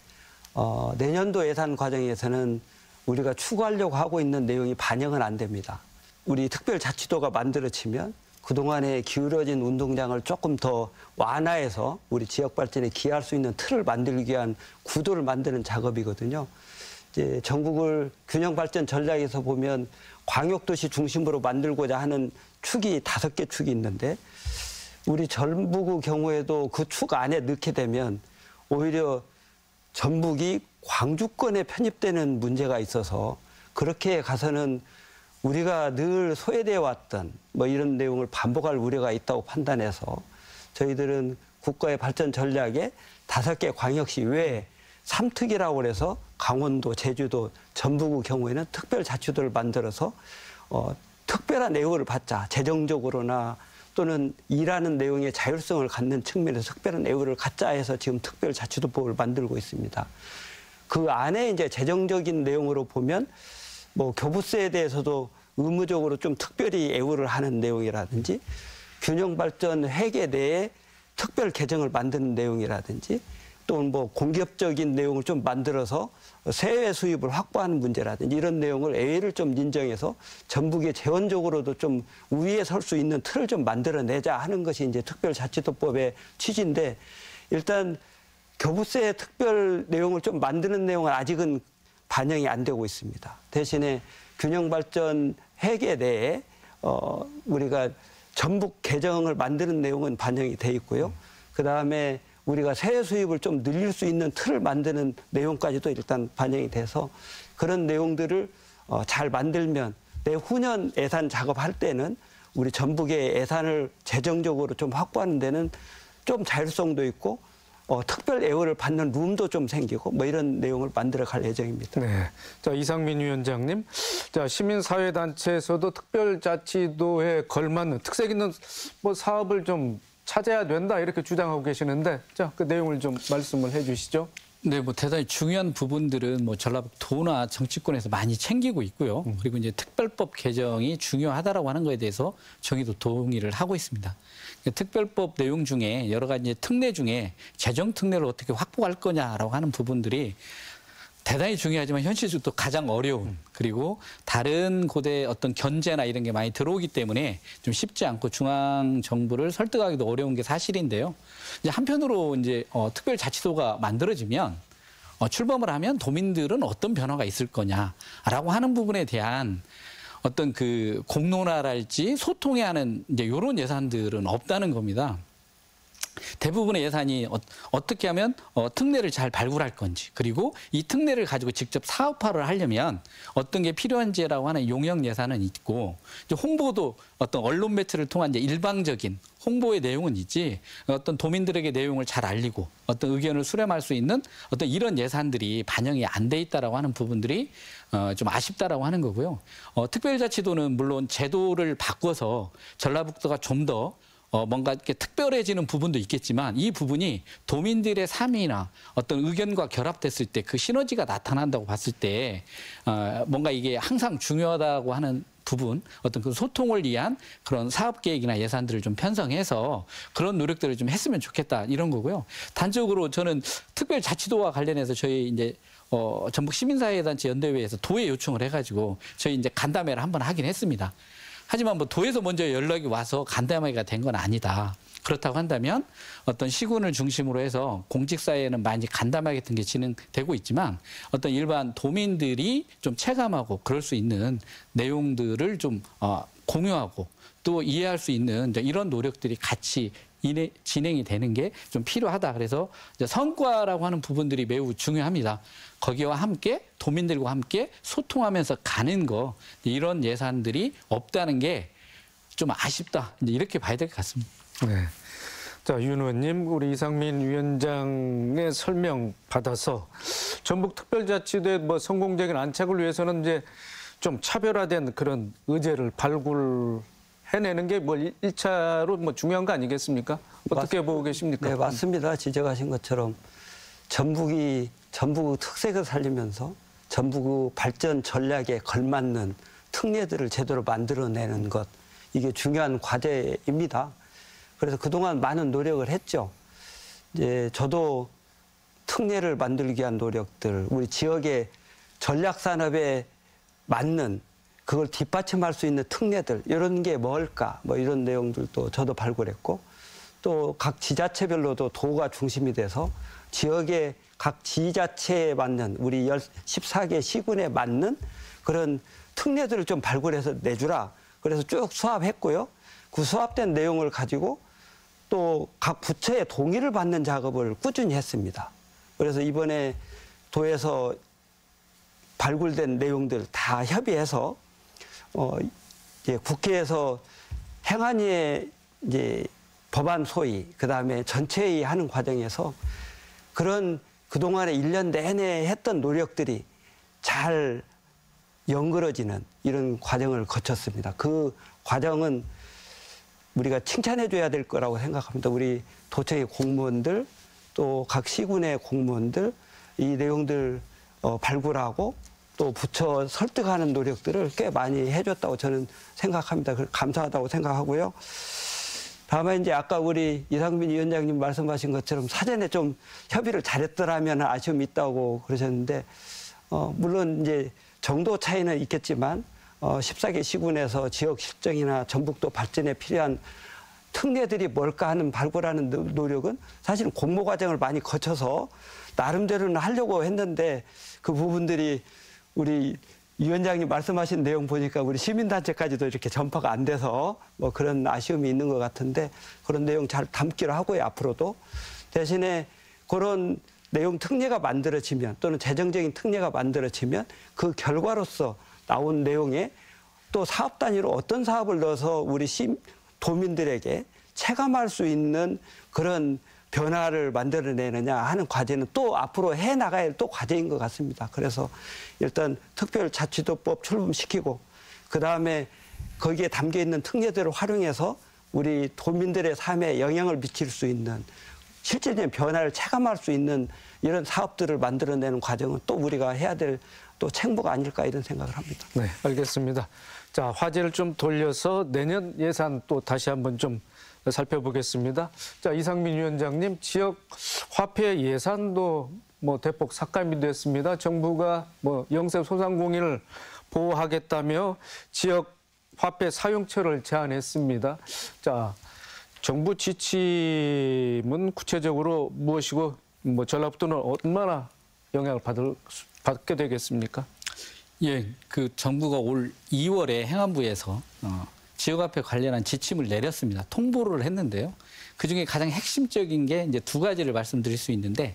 내년도 예산 과정에서는 우리가 추구하려고 하고 있는 내용이 반영은 안 됩니다. 우리 특별자치도가 만들어지면 그동안에 기울어진 운동장을 조금 더 완화해서 우리 지역 발전에 기여할 수 있는 틀을 만들기 위한 구도를 만드는 작업이거든요. 이제 전국을 균형 발전 전략에서 보면 광역도시 중심으로 만들고자 하는 축이 5개 축이 있는데 우리 전북의 경우에도 그 축 안에 넣게 되면 오히려 전북이 광주권에 편입되는 문제가 있어서 그렇게 가서는 우리가 늘 소외되어 왔던 뭐 이런 내용을 반복할 우려가 있다고 판단해서 저희들은 국가의 발전 전략에 5개 광역시 외에 3특이라고 해서 강원도, 제주도, 전북의 경우에는 특별자치도를 만들어서 특별한 애호를 받자. 재정적으로나 또는 일하는 내용의 자율성을 갖는 측면에서 특별한 애호를 갖자 해서 지금 특별자치도법을 만들고 있습니다. 그 안에 이제 재정적인 내용으로 보면 뭐 교부세에 대해서도 의무적으로 좀 특별히 애호를 하는 내용이라든지 균형발전 회계 내에 특별 개정을 만드는 내용이라든지 또는 뭐 공격적인 내용을 좀 만들어서 세외 수입을 확보하는 문제라든지 이런 내용을 애를 좀 인정해서 전북에 재원적으로도 좀 우위에 설 수 있는 틀을 좀 만들어내자 하는 것이 이제 특별자치도법의 취지인데 일단 교부세 특별 내용을 좀 만드는 내용은 아직은 반영이 안 되고 있습니다. 대신에 균형발전 회계 내에 우리가 전북 개정을 만드는 내용은 반영이 돼 있고요. 그다음에 우리가 세외 수입을 좀 늘릴 수 있는 틀을 만드는 내용까지도 일단 반영이 돼서 그런 내용들을 잘 만들면 내후년 예산 작업할 때는 우리 전북의 예산을 재정적으로 좀 확보하는 데는 좀 자율성도 있고 특별 애호를 받는 룸도 좀 생기고 뭐 이런 내용을 만들어 갈 예정입니다. 네. 자, 이상민 위원장님. 자, 시민사회단체에서도 특별자치도에 걸맞는 특색 있는 뭐 사업을 좀 찾아야 된다 이렇게 주장하고 계시는데 자, 그 내용을 좀 말씀을 해 주시죠. 네, 뭐 대단히 중요한 부분들은 뭐 전라북도나 정치권에서 많이 챙기고 있고요. 그리고 이제 특별법 개정이 중요하다라고 하는 거에 대해서 정의도 동의를 하고 있습니다. 특별법 내용 중에 여러 가지 특례 중에 재정 특례를 어떻게 확보할 거냐라고 하는 부분들이 대단히 중요하지만 현실적으로 또 가장 어려운 그리고 다른 곳의 어떤 견제나 이런 게 많이 들어오기 때문에 좀 쉽지 않고 중앙 정부를 설득하기도 어려운 게 사실인데요. 이제 한편으로 이제 특별자치도가 만들어지면 출범을 하면 도민들은 어떤 변화가 있을 거냐라고 하는 부분에 대한 어떤 그 공론화랄지 소통해 하는 이제 이런 예산들은 없다는 겁니다. 대부분의 예산이 어떻게 하면 특례를 잘 발굴할 건지 그리고 이 특례를 가지고 직접 사업화를 하려면 어떤 게 필요한지라고 하는 용역 예산은 있고 이제 홍보도 어떤 언론 매체를 통한 이제 일방적인 홍보의 내용은 있지 어떤 도민들에게 내용을 잘 알리고 어떤 의견을 수렴할 수 있는 어떤 이런 예산들이 반영이 안 돼 있다라고 하는 부분들이 좀 아쉽다라고 하는 거고요. 특별자치도는 물론 제도를 바꿔서 전라북도가 좀 더 뭔가 이렇게 특별해지는 부분도 있겠지만 이 부분이 도민들의 삶이나 어떤 의견과 결합됐을 때 그 시너지가 나타난다고 봤을 때 뭔가 이게 항상 중요하다고 하는 부분 어떤 그 소통을 위한 그런 사업 계획이나 예산들을 좀 편성해서 그런 노력들을 좀 했으면 좋겠다 이런 거고요. 단적으로 저는 특별자치도와 관련해서 저희 이제 전북 시민사회단체 연대회에서 도에 요청을 해가지고 저희 이제 간담회를 한번 하긴 했습니다. 하지만 뭐 도에서 먼저 연락이 와서 간담회가 된 건 아니다. 그렇다고 한다면 어떤 시군을 중심으로 해서 공직사회에는 많이 간담회 같은 게 진행되고 있지만 어떤 일반 도민들이 좀 체감하고 그럴 수 있는 내용들을 좀 공유하고 또 이해할 수 있는 이런 노력들이 같이 진행이 되는 게 좀 필요하다. 그래서 성과라고 하는 부분들이 매우 중요합니다. 거기와 함께 도민들과 함께 소통하면서 가는 거 이런 예산들이 없다는 게 좀 아쉽다. 이렇게 봐야 될 것 같습니다. 네. 자, 윤 의원님, 우리 이상민 위원장의 설명 받아서 전북 특별자치도의 뭐 성공적인 안착을 위해서는 이제 좀 차별화된 그런 의제를 발굴해내는 게 뭐 1차로 뭐 중요한 거 아니겠습니까? 어떻게 보고 계십니까? 네, 맞습니다. 지적하신 것처럼 전북의 특색을 살리면서 전북의 발전 전략에 걸맞는 특례들을 제대로 만들어내는 것, 이게 중요한 과제입니다. 그래서 그동안 많은 노력을 했죠. 이제 저도 특례를 만들기 위한 노력들, 우리 지역의 전략산업에 맞는 그걸 뒷받침할 수 있는 특례들 이런 게 뭘까 뭐 이런 내용들도 저도 발굴했고 또 각 지자체별로도 도가 중심이 돼서 지역의 각 지자체에 맞는 우리 14개 시군에 맞는 그런 특례들을 좀 발굴해서 내주라. 그래서 쭉 수합했고요. 그 수합된 내용을 가지고 또 각 부처의 동의를 받는 작업을 꾸준히 했습니다. 그래서 이번에 도에서 발굴된 내용들 다 협의해서 이제 국회에서 행안위의 이제 법안 소위 그다음에 전체회의 하는 과정에서 그런 그동안에 1년 내내 했던 노력들이 잘 연그러지는 이런 과정을 거쳤습니다. 그 과정은 우리가 칭찬해줘야 될 거라고 생각합니다. 우리 도청의 공무원들 또 각 시군의 공무원들 이 내용들 발굴하고 또 부처 설득하는 노력들을 꽤 많이 해줬다고 저는 생각합니다. 감사하다고 생각하고요. 다만 이제 아까 우리 이상민 위원장님 말씀하신 것처럼 사전에 좀 협의를 잘했더라면 아쉬움이 있다고 그러셨는데 물론 이제 정도 차이는 있겠지만 14개 시군에서 지역 실정이나 전북도 발전에 필요한 특례들이 뭘까 하는 발굴하는 노력은 사실은 공모 과정을 많이 거쳐서 나름대로는 하려고 했는데 그 부분들이 우리 위원장님 말씀하신 내용 보니까 우리 시민단체까지도 이렇게 전파가 안 돼서 뭐 그런 아쉬움이 있는 것 같은데 그런 내용 잘 담기로 하고요, 앞으로도. 대신에 그런 내용 특례가 만들어지면 또는 재정적인 특례가 만들어지면 그 결과로서 나온 내용에 또 사업 단위로 어떤 사업을 넣어서 우리 도민들에게 체감할 수 있는 그런 변화를 만들어내느냐 하는 과제는 또 앞으로 해나가야 할 또 과제인 것 같습니다. 그래서 일단 특별자치도법 출범시키고 그다음에 거기에 담겨있는 특례들을 활용해서 우리 도민들의 삶에 영향을 미칠 수 있는 실질적인 변화를 체감할 수 있는 이런 사업들을 만들어내는 과정은 또 우리가 해야 될 또 책무가 아닐까 이런 생각을 합니다. 네, 알겠습니다. 자, 화제를 좀 돌려서 내년 예산 또 다시 한번 좀 살펴보겠습니다. 자, 이상민 위원장님, 지역 화폐 예산도 뭐 대폭 삭감이 됐습니다. 정부가 뭐 영세 소상공인을 보호하겠다며 지역 화폐 사용처를 제한했습니다. 자, 정부 지침은 구체적으로 무엇이고 뭐 전라북도는 얼마나 영향을 받게 되겠습니까? 예, 그 정부가 올 2월에 행안부에서 지역화폐 관련한 지침을 내렸습니다. 통보를 했는데요. 그중에 가장 핵심적인 게 이제 두 가지를 말씀드릴 수 있는데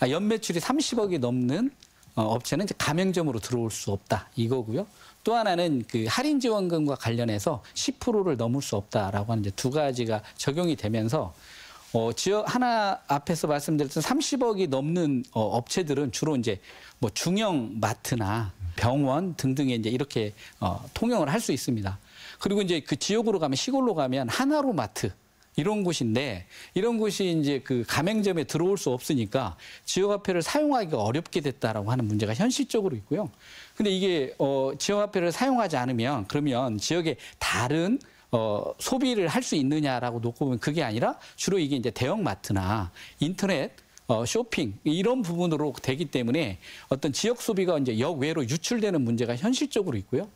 연매출이 30억이 넘는 업체는 이제 가맹점으로 들어올 수 없다 이거고요. 또 하나는 그 할인 지원금과 관련해서 10%를 넘을 수 없다라고 하는 이제 두 가지가 적용이 되면서 지역 하나 앞에서 말씀드렸던 30억이 넘는 업체들은 주로 이제 뭐 중형 마트나 병원 등등에 이제 이렇게 통용을 할 수 있습니다. 그리고 이제 그 지역으로 가면 시골로 가면 하나로 마트 이런 곳인데 이런 곳이 이제 그 가맹점에 들어올 수 없으니까 지역화폐를 사용하기가 어렵게 됐다라고 하는 문제가 현실적으로 있고요. 근데 이게 지역화폐를 사용하지 않으면 그러면 지역의 다른 소비를 할 수 있느냐라고 놓고 보면 그게 아니라 주로 이게 이제 대형마트나 인터넷 쇼핑 이런 부분으로 되기 때문에 어떤 지역 소비가 이제 역외로 유출되는 문제가 현실적으로 있고요.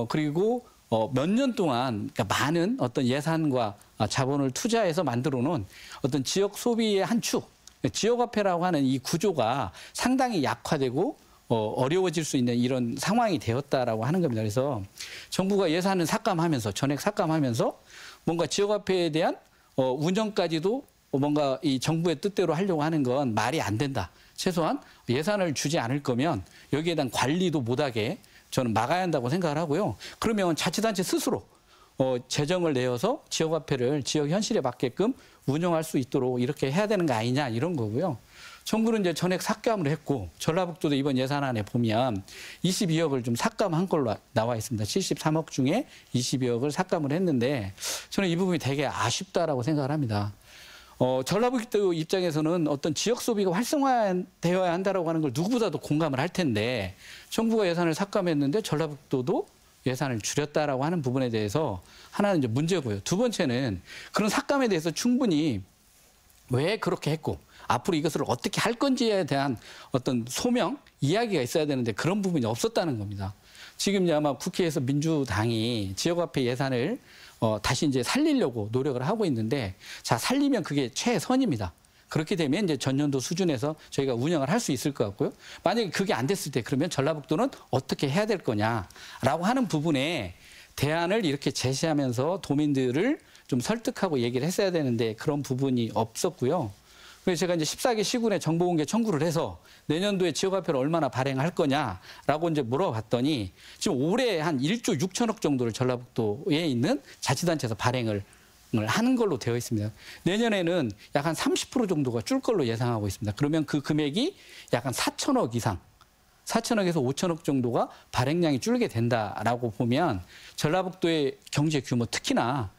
그리고 몇 년 동안 그러니까 많은 어떤 예산과 자본을 투자해서 만들어 놓은 어떤 지역 소비의 한 축, 지역화폐라고 하는 이 구조가 상당히 약화되고 어려워질 수 있는 이런 상황이 되었다라고 하는 겁니다. 그래서 정부가 예산을 삭감하면서 전액 삭감하면서 뭔가 지역화폐에 대한 운영까지도 뭔가 이 정부의 뜻대로 하려고 하는 건 말이 안 된다. 최소한 예산을 주지 않을 거면 여기에 대한 관리도 못하게 저는 막아야 한다고 생각을 하고요. 그러면 자치단체 스스로 재정을 내어서 지역화폐를 지역 현실에 맞게끔 운영할 수 있도록 이렇게 해야 되는 거 아니냐 이런 거고요. 정부는 이제 전액 삭감을 했고 전라북도도 이번 예산안에 보면 22억을 좀 삭감한 걸로 나와 있습니다. 73억 중에 22억을 삭감을 했는데 저는 이 부분이 되게 아쉽다라고 생각을 합니다. 전라북도 입장에서는 어떤 지역 소비가 활성화되어야 한다라고 하는 걸 누구보다도 공감을 할 텐데 정부가 예산을 삭감했는데 전라북도도 예산을 줄였다라고 하는 부분에 대해서 하나는 이제 문제고요. 두 번째는 그런 삭감에 대해서 충분히 왜 그렇게 했고 앞으로 이것을 어떻게 할 건지에 대한 어떤 소명, 이야기가 있어야 되는데 그런 부분이 없었다는 겁니다. 지금 이제 아마 국회에서 민주당이 지역화폐 예산을 다시 이제 살리려고 노력을 하고 있는데, 자, 살리면 그게 최선입니다. 그렇게 되면 이제 전년도 수준에서 저희가 운영을 할 수 있을 것 같고요. 만약에 그게 안 됐을 때 그러면 전라북도는 어떻게 해야 될 거냐라고 하는 부분에 대안을 이렇게 제시하면서 도민들을 좀 설득하고 얘기를 했어야 되는데 그런 부분이 없었고요. 그래서 제가 이제 14개 시군에 정보공개 청구를 해서 내년도에 지역화폐를 얼마나 발행할 거냐라고 이제 물어봤더니 지금 올해 한 1조 6천억 정도를 전라북도에 있는 자치단체에서 발행을 하는 걸로 되어 있습니다. 내년에는 약 한 30% 정도가 줄 걸로 예상하고 있습니다. 그러면 그 금액이 약 한 4천억 이상, 4천억에서 5천억 정도가 발행량이 줄게 된다라고 보면 전라북도의 경제 규모, 특히나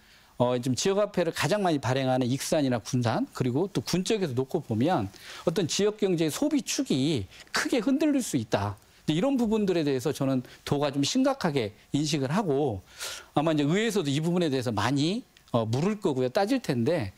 지금 지역화폐를 가장 많이 발행하는 익산이나 군산, 그리고 또 군 쪽에서 놓고 보면 어떤 지역 경제의 소비 축이 크게 흔들릴 수 있다. 이런 부분들에 대해서 저는 도가 좀 심각하게 인식을 하고, 아마 이제 의회에서도 이 부분에 대해서 많이 물을 거고요, 따질 텐데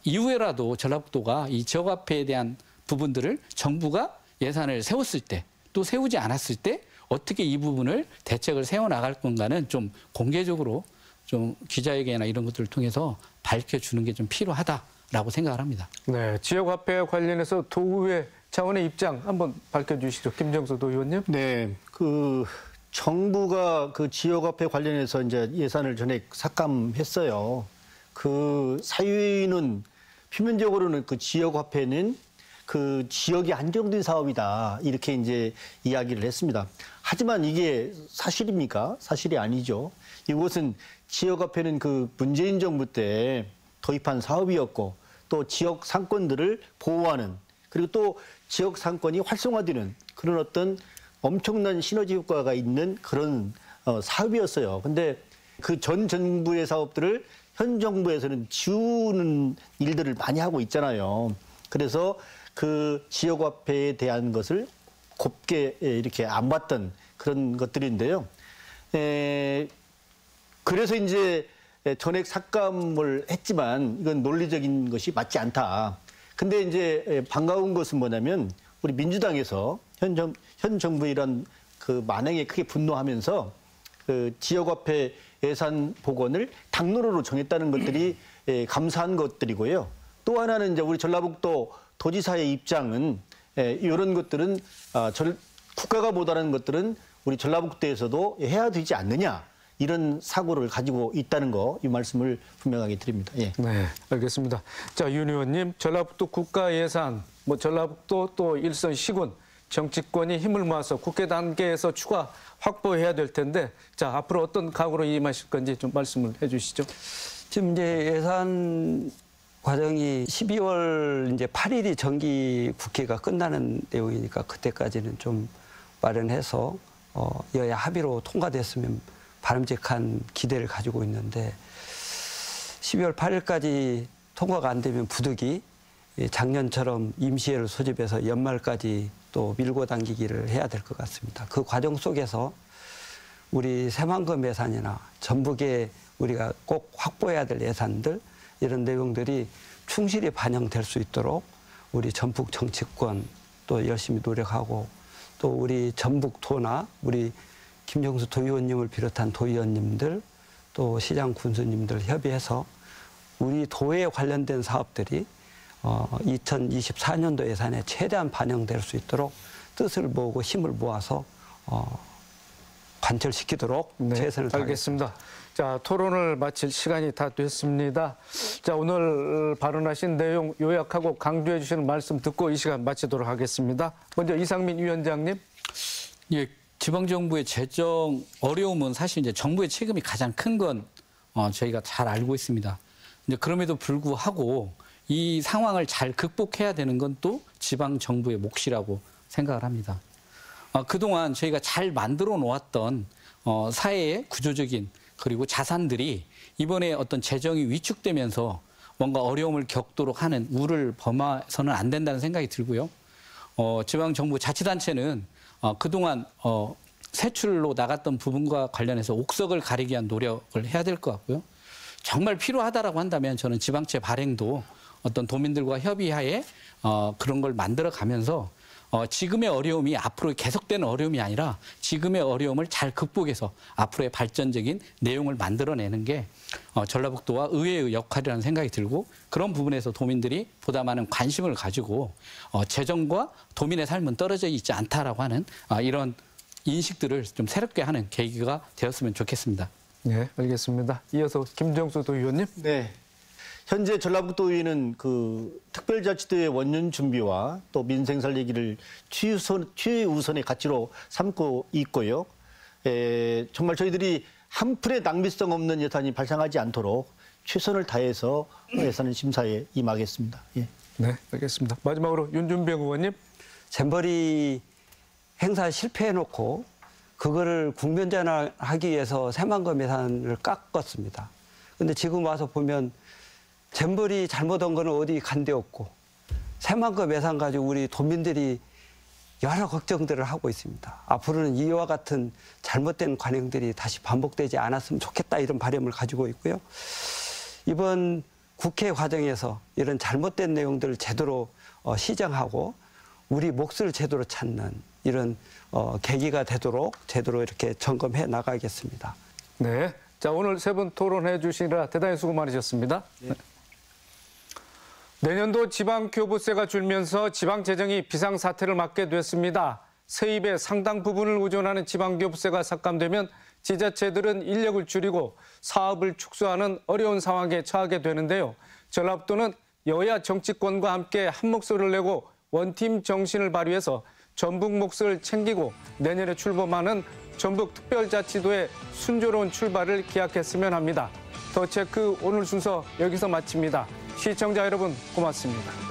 이후에라도 전라북도가 이 지역화폐에 대한 부분들을 정부가 예산을 세웠을 때, 또 세우지 않았을 때 어떻게 이 부분을 대책을 세워나갈 건가는 좀 공개적으로 좀 기자회견이나 이런 것들을 통해서 밝혀주는 게 좀 필요하다라고 생각을 합니다. 네, 지역화폐 관련해서 도의회 차원의 입장 한번 밝혀주시죠, 김정수 도의원님. 네, 그 정부가 그 지역화폐 관련해서 이제 예산을 전액 삭감했어요. 그 사유는 표면적으로는 그 지역화폐는 그 지역이 한정된 사업이다, 이렇게 이제 이야기를 했습니다. 하지만 이게 사실입니까? 사실이 아니죠. 이것은 지역화폐는 그 문재인 정부 때 도입한 사업이었고, 또 지역 상권들을 보호하는, 그리고 또 지역 상권이 활성화되는 그런 어떤 엄청난 시너지 효과가 있는 그런 사업이었어요. 근데 그 전 정부의 사업들을 현 정부에서는 지우는 일들을 많이 하고 있잖아요. 그래서 그 지역화폐에 대한 것을 곱게 이렇게 안 봤던 그런 것들인데요. 그래서 이제 전액 삭감을 했지만 이건 논리적인 것이 맞지 않다. 근데 이제 반가운 것은 뭐냐면 우리 민주당에서 현 정부의 이런 그 만행에 크게 분노하면서 그 지역화폐 예산 복원을 당론으로 정했다는 것들이 감사한 것들이고요. 또 하나는 이제 우리 전라북도 도지사의 입장은 이런 것들은 국가가 못하는 것들은 우리 전라북도에서도 해야 되지 않느냐, 이런 사고를 가지고 있다는 거, 이 말씀을 분명하게 드립니다. 예. 네, 알겠습니다. 자, 윤 의원님, 전라북도 국가 예산, 전라북도 또 일선 시군 정치권이 힘을 모아서 국회 단계에서 추가 확보해야 될 텐데, 자, 앞으로 어떤 각오로 임하실 건지 좀 말씀을 해주시죠. 지금 이제 예산 과정이 12월 이제 8일이 정기 국회가 끝나는 내용이니까 그때까지는 좀 마련해서 여야 합의로 통과됐으면 바람직한 기대를 가지고 있는데, 12월 8일까지 통과가 안 되면 부득이 작년처럼 임시회를 소집해서 연말까지 또 밀고 당기기를 해야 될 것 같습니다. 그 과정 속에서 우리 새만금 예산이나 전북에 우리가 꼭 확보해야 될 예산들, 이런 내용들이 충실히 반영될 수 있도록 우리 전북 정치권 또 열심히 노력하고, 또 우리 전북도나 우리 김정수 도의원님을 비롯한 도의원님들, 또 시장 군수님들 협의해서 우리 도에 관련된 사업들이 2024년도 예산에 최대한 반영될 수 있도록 뜻을 모으고 힘을 모아서 관철시키도록 최선을 다하겠습니다. 알겠습니다. 자, 토론을 마칠 시간이 다 됐습니다. 자, 오늘 발언하신 내용 요약하고 강조해 주시는 말씀 듣고 이 시간 마치도록 하겠습니다. 먼저 이상민 위원장님. 예, 지방정부의 재정 어려움은 사실 이제 정부의 책임이 가장 큰 건 저희가 잘 알고 있습니다. 이제 그럼에도 불구하고 이 상황을 잘 극복해야 되는 건 또 지방정부의 몫이라고 생각을 합니다. 그동안 저희가 잘 만들어 놓았던 사회의 구조적인 그리고 자산들이 이번에 어떤 재정이 위축되면서 뭔가 어려움을 겪도록 하는 우를 범해서는 안 된다는 생각이 들고요. 지방정부 자치단체는 그동안 세출로 나갔던 부분과 관련해서 옥석을 가리기 위한 노력을 해야 될 것 같고요. 정말 필요하다라고 한다면 저는 지방채 발행도 어떤 도민들과 협의하에 그런 걸 만들어 가면서 지금의 어려움이 앞으로 계속되는 어려움이 아니라 지금의 어려움을 잘 극복해서 앞으로의 발전적인 내용을 만들어내는 게 전라북도와 의회의 역할이라는 생각이 들고 그런 부분에서 도민들이 보다 많은 관심을 가지고 재정과 도민의 삶은 떨어져 있지 않다라고 하는 이런 인식들을 좀 새롭게 하는 계기가 되었으면 좋겠습니다. 네, 알겠습니다. 이어서 김정수 도의원님. 네. 현재 전라북도의회는 그 특별자치도의 원년 준비와 또 민생 살리기를 최우선의 가치로 삼고 있고요. 정말 저희들이 한 푼의 낭비성 없는 예산이 발생하지 않도록 최선을 다해서 예산 심사에 임하겠습니다. 예. 네, 알겠습니다. 마지막으로 윤준병 의원님. 잼버리 행사 실패해놓고 그거를 국면전환하기 위해서 새만금 예산을 깎았습니다. 근데 지금 와서 보면 잼버리 잘못한 거는 어디 간 데 없고 새만금 예산 가지고 우리 도민들이 여러 걱정들을 하고 있습니다. 앞으로는 이와 같은 잘못된 관행들이 다시 반복되지 않았으면 좋겠다 이런 바람을 가지고 있고요. 이번 국회 과정에서 이런 잘못된 내용들을 제대로 시정하고 우리 몫을 제대로 찾는 이런 계기가 되도록 제대로 이렇게 점검해 나가겠습니다. 네. 자, 오늘 세 분 토론해 주시느라 대단히 수고 많으셨습니다. 네. 내년도 지방교부세가 줄면서 지방재정이 비상사태를 맞게 됐습니다. 세입의 상당 부분을 의존하는 지방교부세가 삭감되면 지자체들은 인력을 줄이고 사업을 축소하는 어려운 상황에 처하게 되는데요. 전라북도는 여야 정치권과 함께 한 목소리를 내고 원팀 정신을 발휘해서 전북 몫을 챙기고 내년에 출범하는 전북특별자치도의 순조로운 출발을 기약했으면 합니다. 더 체크 오늘 순서 여기서 마칩니다. 시청자 여러분 고맙습니다.